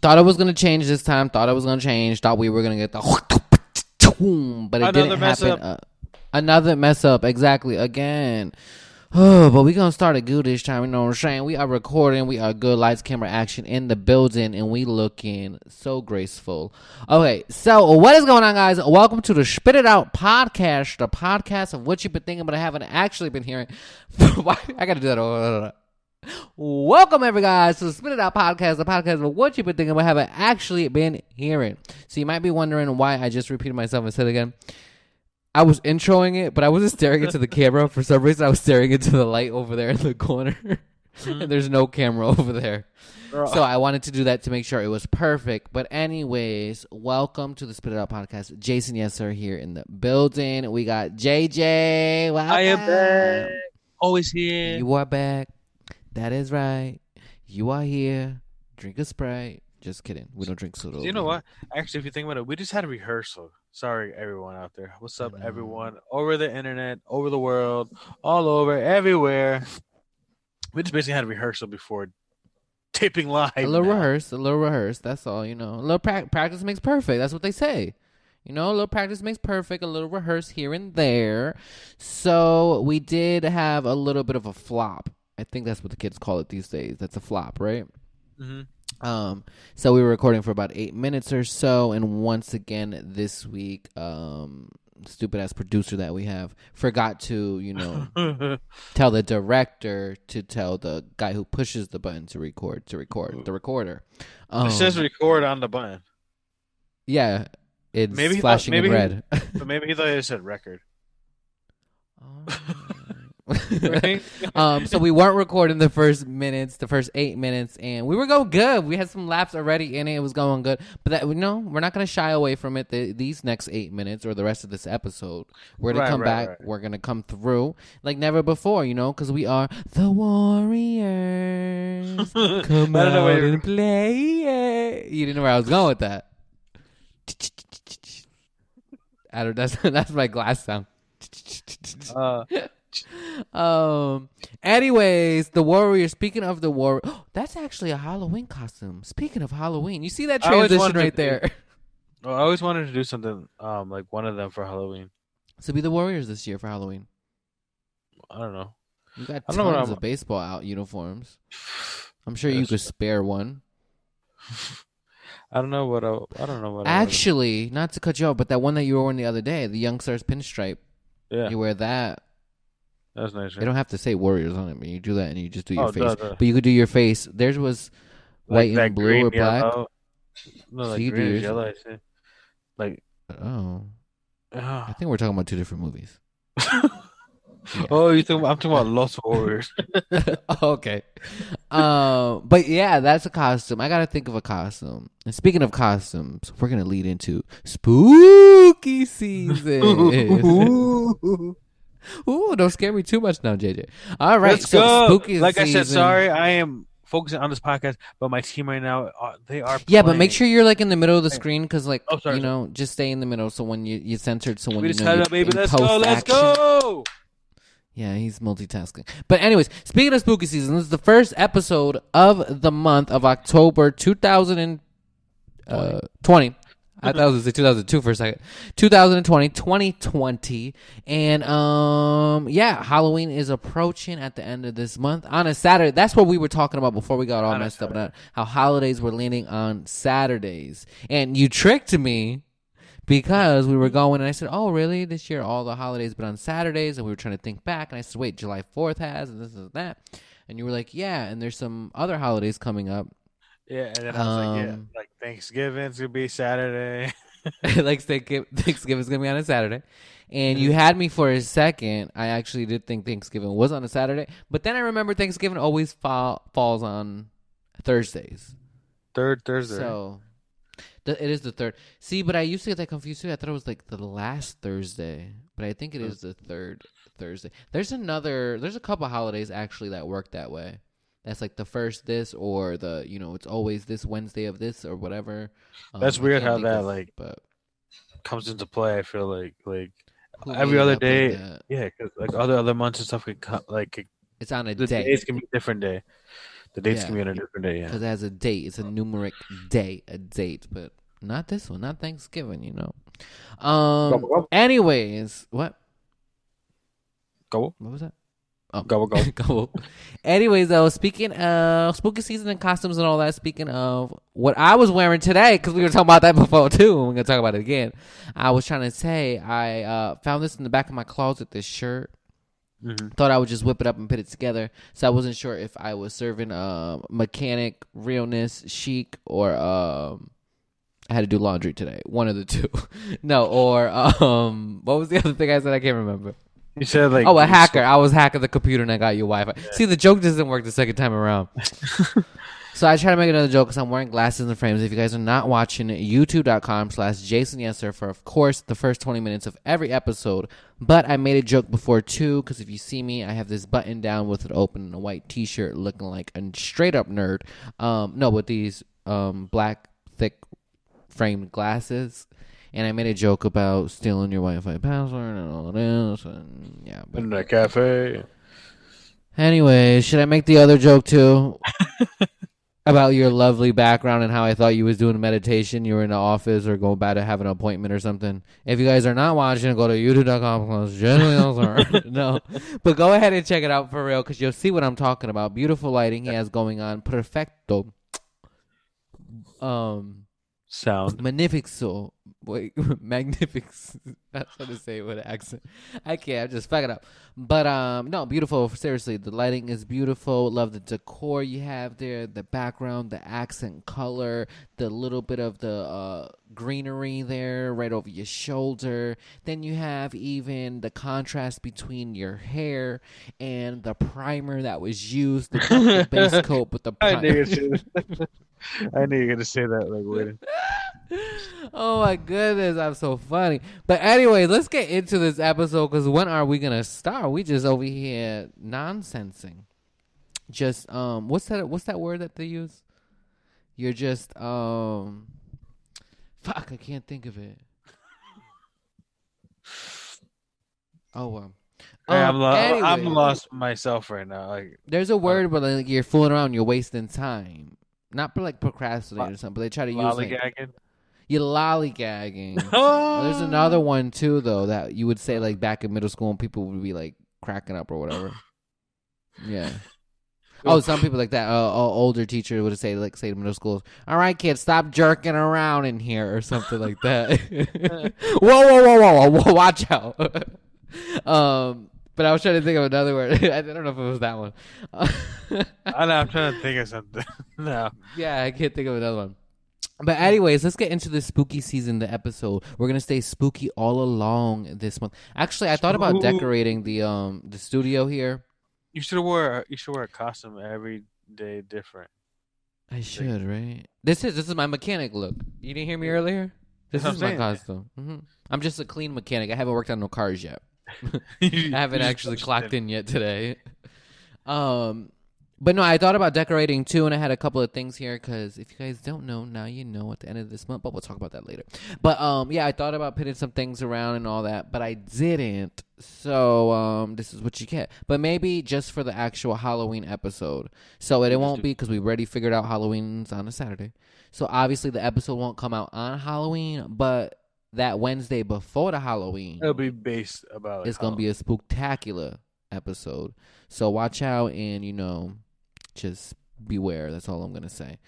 Thought it was gonna change this time. Thought it was gonna change. Thought we were gonna get the, but it didn't happen. Another mess up. Exactly. Again. Oh, but we gonna start it good this time. You know what I'm saying? We are recording. We are good. Lights, camera, action in the building, and we looking so graceful. Okay, so what is going on, guys? Welcome to the Spit It Out podcast, the podcast of what you've been thinking but haven't actually been hearing. I gotta do that. Welcome, every guys, to the Spit It Out podcast, the podcast of what you've been thinking but haven't actually been hearing. So you might be wondering why I just repeated myself and said it again. I was introing it, but I wasn't staring into the camera. For some reason, I was staring into the light over there in the corner. And there's no camera over there. So I wanted to do that to make sure it was perfect. But anyways, welcome to the Spit It Out podcast. Jayson Yessir here in the building. We got JJ. Welcome. I am back. Always here. You are back. That is right. You are here. Drink a Sprite. Just kidding. We don't drink soda. You know what? Actually, if you think about it, we just had a rehearsal. Sorry, everyone out there. What's up, everyone? Over the internet, over the world, all over, everywhere. We just basically had a rehearsal before taping live. A little rehearse. That's all, you know. A little practice makes perfect. That's what they say. You know, a little practice makes perfect. A little rehearse here and there. So we did have a little bit of a flop. I think that's what the kids call it these days. That's a flop, right? Mm-hmm. So we were recording for about 8 minutes or so, and once again this week, stupid ass producer that we have forgot to, you know, tell the director to tell the guy who pushes the button to record the recorder. It says record on the button. Yeah, it's flashing in red. But maybe he thought it said record. So we weren't recording the first 8 minutes, and we were going good. We had some laps already in it. It was going good, but that, we're not going to shy away from it. These next 8 minutes or the rest of this episode, we're going to come back. Right. We're going to come through like never before, you know, because we are the Warriors. Come out and play. You didn't know where I was going with that. I don't. That's my glass sound. Anyways, the Warriors. Speaking of the Warriors, that's actually a Halloween costume. Speaking of Halloween, you see that transition right there. I always wanted to do something like one of them for Halloween. So be the Warriors this year for Halloween. I don't know. You got tons of baseball out uniforms. I'm sure you could spare one. I don't know what. Actually, not to cut you off, but that one that you were wearing the other day, the Young Stars pinstripe. Yeah, you wear that. That's nice. Right? They don't have to say Warriors on it, but you do that and you just do your face. But you could do your face. Theirs was white like and blue green, or black. Yellow. No, like so green and yellow. I say. Like. I think we're talking about two different movies. Yeah. Oh, I'm talking about Los Warriors. Okay. But yeah, that's a costume. I gotta think of a costume. And speaking of costumes, we're gonna lead into spooky season. Ooh, don't scare me too much now, JJ. All right, let's go. Spooky like season. I said, sorry, I am focusing on this podcast, but my team right now, they are. Yeah, but make sure you're like in the middle of the screen, because like you know, just stay in the middle. So when you censored, so when you know, baby, let's go. Yeah, he's multitasking. But anyways, speaking of spooky season, this is the first episode of the month of October 2020. I thought it was 2002 for a second. 2020. And yeah, Halloween is approaching at the end of this month on a Saturday. That's what we were talking about before we got all messed up about how holidays were landing on Saturdays. And you tricked me because we were going and I said, "Oh, really? This year all the holidays been on Saturdays?" And we were trying to think back and I said, "Wait, July 4th has and this and that." And you were like, "Yeah, and there's some other holidays coming up." Yeah, and then I was like, yeah, like Thanksgiving's gonna be Saturday. Like Thanksgiving's gonna be on a Saturday. And you had me for a second. I actually did think Thanksgiving was on a Saturday, but then I remember Thanksgiving always falls on Thursdays. Third Thursday. So it is the third. See, but I used to get that confused too. I thought it was like the last Thursday, but I think it is the third Thursday. There's a couple holidays actually that work that way. That's like the first this or the, you know, it's always this Wednesday of this or whatever. That's weird how that but comes into play. I feel like every other day. Yeah, because like other months and stuff could come, like it's on a the day. days can be a different day. The dates can be on a different day. Yeah. Because it has a date. It's a numeric day, a date, but not this one. Not Thanksgiving. Go. Anyways, what? Go. What was that? Oh, Go. go. Anyways, though, speaking of spooky season and costumes and all that, speaking of what I was wearing today, because we were talking about that before too, and we're gonna talk about it again. I was trying to say I found this in the back of my closet. This shirt. Mm-hmm. Thought I would just whip it up and put it together. So I wasn't sure if I was serving mechanic realness chic or I had to do laundry today. One of the two. No, or what was the other thing I said? I can't remember. You said like a hacker. I was hacking the computer and I got your Wi-Fi. Yeah. See, the joke doesn't work the second time around. So I try to make another joke because I'm wearing glasses and frames. If you guys are not watching it, youtube.com/Jayson Yessir for, of course, the first 20 minutes of every episode. But I made a joke before, too, because if you see me, I have this button down with it open and a white T-shirt looking like a straight-up nerd. No, with these black, thick framed glasses. And I made a joke about stealing your Wi-Fi password and all of this. And yeah. But in the cafe. Anyway, should I make the other joke, too? About your lovely background and how I thought you was doing meditation. You were in the office or going back to have an appointment or something. If you guys are not watching, go to youtube.com. No, but go ahead and check it out for real because you'll see what I'm talking about. Beautiful lighting he has going on. Perfecto. Sound. Magnifico. Wait, magnifico. That's how to say it with an accent. I can't. I'm just fucking up. But no, beautiful. Seriously, the lighting is beautiful. Love the decor you have there. The background, the accent color, the little bit of the greenery there right over your shoulder. Then you have even the contrast between your hair and the primer that was used. The base coat with the primer. I knew you were going to say that like waiting. Oh my goodness, I'm so funny. But anyway, let's get into this episode because when are we gonna start? We just over here nonsensing. Just what's that word that they use? You're just fuck, I can't think of it. Oh well. Hey, I'm lost myself right now. Like there's a word, but like you're fooling around, you're wasting time. Not for like procrastinating or something, but they try to use like you're lollygagging. There's another one too though that you would say like back in middle school and people would be like cracking up or whatever. Yeah. Oh, some people like that. Older teacher would say to middle schools, "All right, kids, stop jerking around in here" or something like that. whoa, watch out. But I was trying to think of another word. I don't know if it was that one. I know, I'm trying to think of something. No. Yeah, I can't think of another one. But anyways, let's get into the spooky season, the episode. We're going to stay spooky all along this month. Actually, I thought about decorating the studio here. You should wear a costume every day different. I should, right? This is my mechanic look. You didn't hear me earlier? This is my costume. Mm-hmm. I'm just a clean mechanic. I haven't worked on no cars yet. I haven't actually clocked in yet today. But no, I thought about decorating too, and I had a couple of things here because if you guys don't know, now you know at the end of this month, but we'll talk about that later. But yeah, I thought about putting some things around and all that, but I didn't. So this is what you get. But maybe just for the actual Halloween episode. So it won't be because we already figured out Halloween's on a Saturday. So obviously the episode won't come out on Halloween, but that Wednesday before the Halloween, it'll be based about. It's gonna be a spooktacular episode. So watch out and just beware. That's all I'm gonna say.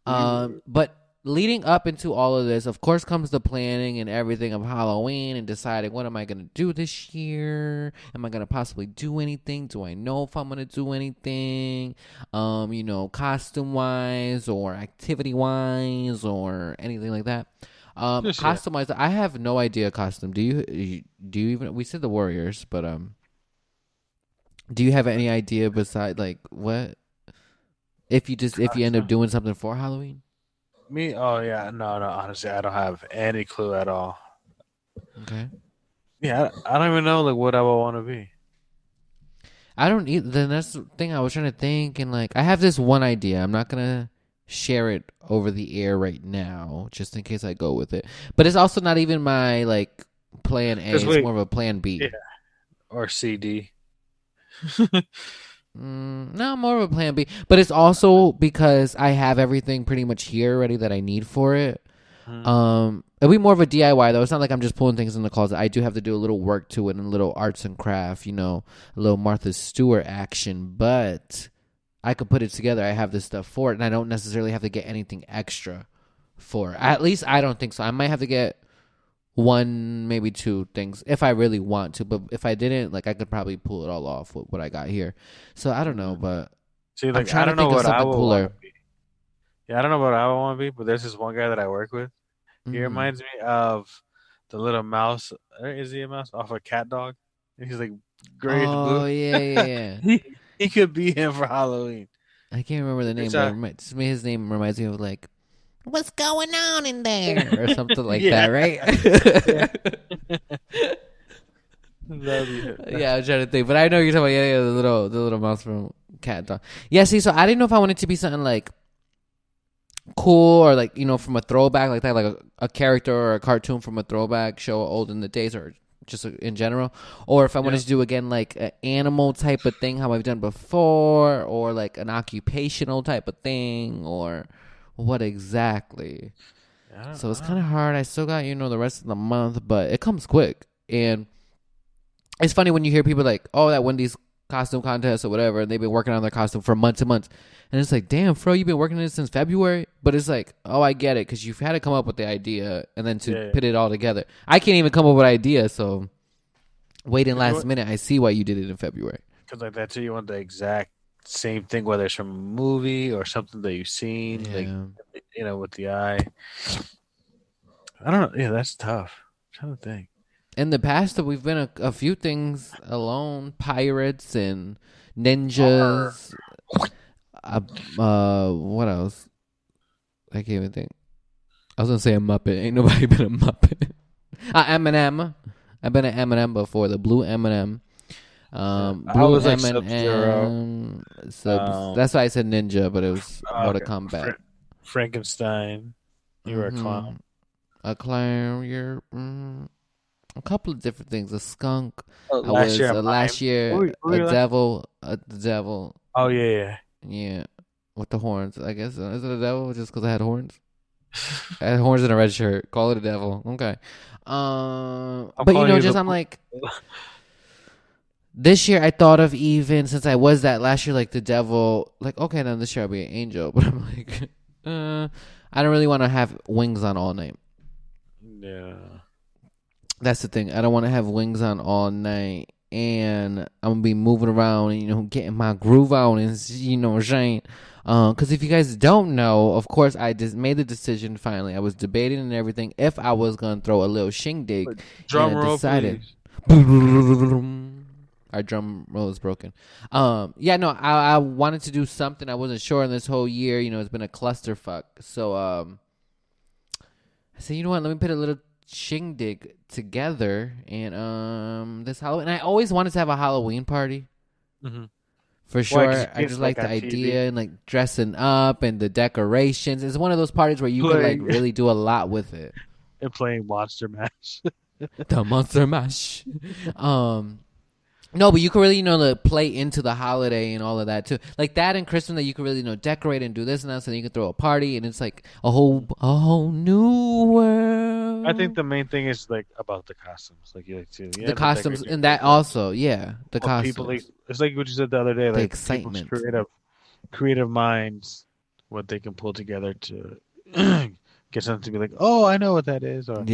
But leading up into all of this, of course, comes the planning and everything of Halloween and deciding what am I gonna do this year? Am I gonna possibly do anything? Do I know if I'm gonna do anything? Costume wise or activity wise or anything like that. Costume wise, I have no idea costume. Do you even? We said the Warriors, but do you have any idea beside like what? If you end up doing something for Halloween? Me? Oh yeah, no. Honestly, I don't have any clue at all. Okay. Yeah, I don't even know like what I would want to be. I don't either. Then that's the thing I was trying to think, and like I have this one idea. I'm not gonna share it over the air right now, just in case I go with it. But it's also not even my like plan A. It's more of a plan B. Yeah. Or CD. No, more of a plan B. But it's also because I have everything pretty much here already that I need for it. It'll be more of a DIY though. It's not like I'm just pulling things in the closet. I do have to do a little work to it and a little arts and craft, a little Martha Stewart action. But I could put it together. I have this stuff for it, and I don't necessarily have to get anything extra for it. At least I don't think so. I might have to get one, maybe two things if I really want to. But if I didn't, like, I could probably pull it all off with what I got here. So I don't know, but See, I'm trying to think of something cooler. Yeah, I don't know what I want to be, but there's this one guy that I work with. He reminds me of the little mouse. Is he a mouse? Off a cat dog. And he's like grayish blue. Oh yeah. he could be him for Halloween. I can't remember the name, but his name reminds me of like, what's going on in there, or something like that, right? Yeah, I'm trying to think, but I know you're talking about the little mouse from cat dog. Yeah, see, so I didn't know if I wanted to be something like cool or like from a throwback like that, like a character or a cartoon from a throwback show old in the days, or just in general, or if I wanted to do again like an animal type of thing how I've done before, or like an occupational type of thing, or what exactly. So it's kind of hard. I still got the rest of the month, but it comes quick. And it's funny when you hear people like, oh, that Wendy's costume contest or whatever, and they've been working on their costume for months and months, and it's like, damn, Fro, you've been working on it since February. But it's like, oh, I get it, because you've had to come up with the idea and then to put it all together. I can't even come up with an idea, so waiting last minute, I see why you did it in February. Because like that's you want the exact same thing, whether it's from a movie or something that you've seen, like with the eye. I don't know. Yeah, that's tough. I'm trying to think. In the past, we've been a few things alone: pirates and ninjas. What else? I can't even think. I was gonna say a Muppet. Ain't nobody been a Muppet. M&M. I've been an M&M before. The blue M&M. Blue was like M&M. That's why I said ninja, but it was Mortal Kombat. Frankenstein. You were a clown. A clown. You're. A couple of different things. A skunk. Last year, a devil. The devil. Oh yeah. Yeah, with the horns. I guess is it a devil just because I had horns? I had horns in a red shirt. Call it a devil. Okay. But I'm like, this year I thought of, even since I was that last year, like the devil. Like, okay, then this year I'll be an angel. But I'm like, I don't really want to have wings on all night. Yeah. That's the thing. I don't want to have wings on all night, and I'm gonna be moving around and getting my groove on, and Shane. Because if you guys don't know, of course, I just made the decision finally. I was debating and everything if I was gonna throw a little shindig. Drum roll, decided. Our drum roll is broken. I wanted to do something. I wasn't sure in this whole year. It's been a clusterfuck. So I said, you know what? Let me put a little shindig together, and this Halloween. And I always wanted to have a Halloween party. Mm-hmm. For sure. I just like the idea and like dressing up and the decorations. It's one of those parties where you can like really do a lot with it. And playing Monster Mash. The Monster Mash. No, but you can really, play into the holiday and all of that too. Like that and Christmas, that you can really, decorate and do this and that, so then you can throw a party, and it's like a whole new world. I think the main thing is like about the costumes, like you like to the costumes, and that also, the costumes. People, it's like what you said the other day, like the excitement, creative minds, what they can pull together to get something to be like, oh, I know what that is, or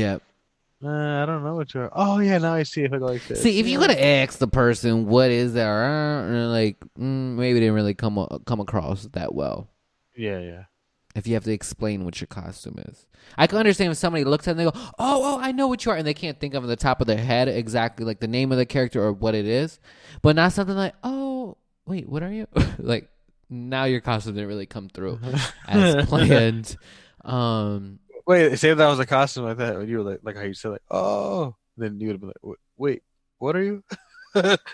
I don't know what you're. Oh yeah, now I see it like this. See, if you gotta ask the person what is that, like maybe it didn't really come across that well. Yeah. If you have to explain what your costume is, I can understand if somebody looks at it and they go, "Oh, I know what you are," and they can't think of on the top of their head exactly like the name of the character or what it is, but not something like, "Oh, wait, what are you?" Like now your costume didn't really come through as planned. Wait, say if that was a costume like that, when you were like how you said like, oh, then you would have been like, wait, what are you?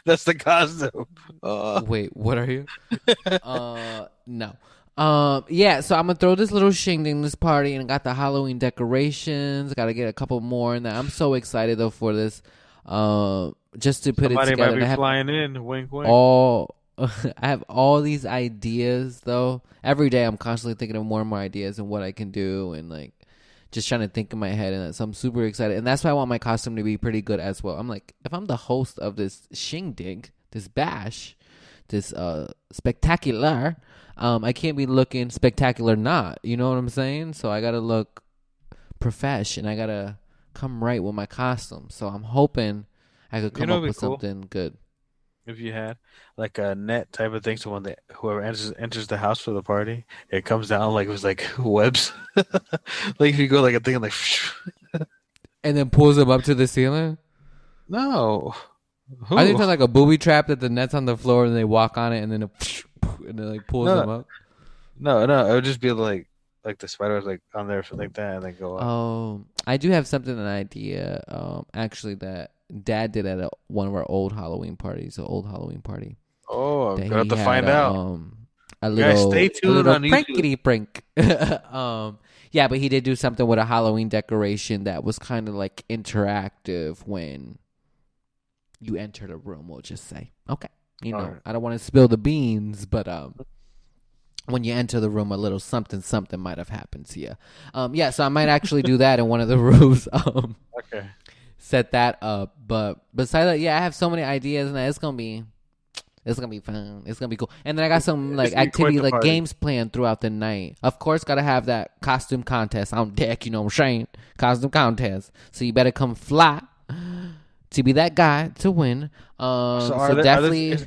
That's the costume. Wait, what are you? No. So I'm gonna throw this little shindig this party, and I got the Halloween decorations. Got to get a couple more, and I'm so excited though for this. Just to put Somebody it together. Somebody might be flying in. Wink, wink. I have all these ideas though. Every day I'm constantly thinking of more and more ideas and what I can do and like just trying to think in my head, and so I'm super excited. And that's why I want my costume to be pretty good as well. I'm like, if I'm the host of this shindig, this bash, this spectacular, I can't be looking spectacular not. You know what I'm saying? So I gotta look profesh and I gotta come right with my costume. So I'm hoping I could come up with something good. If you had like a net type of thing, so when whoever enters the house for the party, it comes down like it was like webs. Like if you go like a thing and like, and then pulls them up to the ceiling. No, who? I think it's like a booby trap that the net's on the floor and they walk on it and then and it like pulls them up. No, it would just be like the spider was like on there like that and then go up. Oh, I do have an idea. Actually, that Dad did at one of our old Halloween parties, an old Halloween party. Oh, I'm gonna have to find out. A little, guys, stay tuned on prankity prank. Yeah, but he did do something with a Halloween decoration that was kind of like interactive when you entered a room. We'll just say, okay, right. I don't want to spill the beans, but when you enter the room, a little something might have happened to you. Yeah, so I might actually do that in one of the rooms. Okay. Set that up, but besides that, yeah, I have so many ideas, and it's gonna be fun. It's gonna be cool. And then I got some like activity, like games planned throughout the night. Of course, gotta have that costume contest on deck. You know what I'm saying? Costume contest. So you better come fly to be that guy to win. So definitely. Is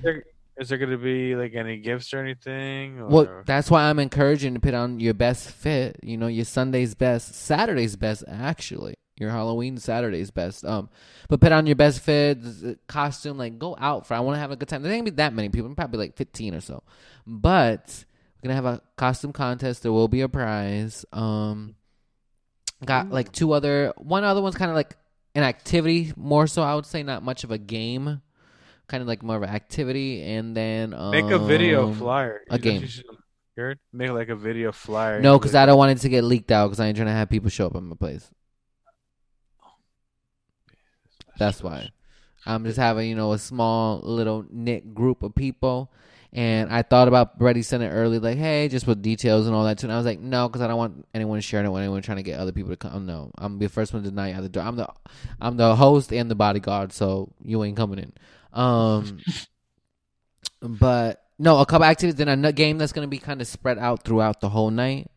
there gonna be like any gifts or anything? Or? Well, that's why I'm encouraging to put on your best fit. You know, your Sunday's best, Saturday's best, actually. Your Halloween Saturday's best. But put on your best fit costume. Like go out for. I want to have a good time. There ain't gonna be that many people. Probably like 15 or so. But we're gonna have a costume contest. There will be a prize. Got like one other one's kind of like an activity more so. I would say not much of a game. Kind of like more of an activity, and then make a video flyer. A game. Make like a video flyer. No, because I don't want it to get leaked out. Because I ain't trying to have people show up at my place. That's why. I'm just having, a small little knit group of people. And I thought about already sending it early, like, hey, just with details and all that too. And I was like, no, because I don't want anyone sharing it with anyone trying to get other people to come. No, I'm gonna be the first one to deny you at the door. I'm the host and the bodyguard, so you ain't coming in. But no, a couple activities, then a game that's gonna be kind of spread out throughout the whole night.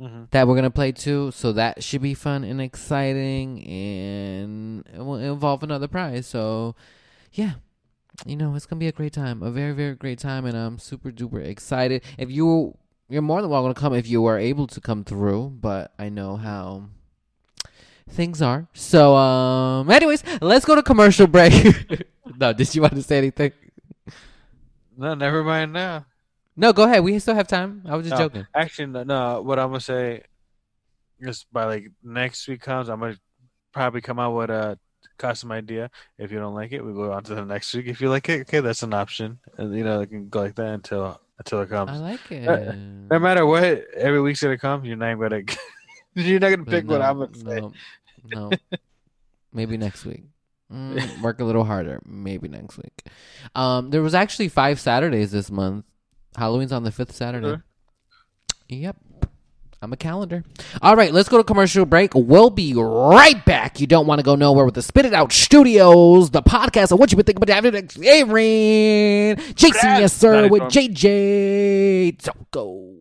Mm-hmm. That we're gonna play too, so that should be fun and exciting, and it will involve another prize. So, yeah, it's gonna be a great time, a very, very great time, and I'm super duper excited. If you're more than welcome to come if you are able to come through, but I know how things are. So, anyways, let's go to commercial break. No, did you want to say anything? No, never mind now. No, go ahead. We still have time. I was just joking. Actually, no. What I'm gonna say is by like next week comes, I'm gonna probably come out with a costume idea. If you don't like it, we go on to the next week. If you like it, okay, that's an option. And it can go like that until it comes. I like it. No matter what, every week's gonna come. You're not gonna pick what I'm gonna say. No. Maybe next week. Work a little harder. Maybe next week. There was actually 5 Saturdays this month. Halloween's on the 5th Saturday. Sure. Yep. I'm a calendar. All right, let's go to commercial break. We'll be right back. You don't want to go nowhere with the Spit It Out Studios, the podcast of what you been thinking about Aaron, Jayson Yessir with JJ. Don't go.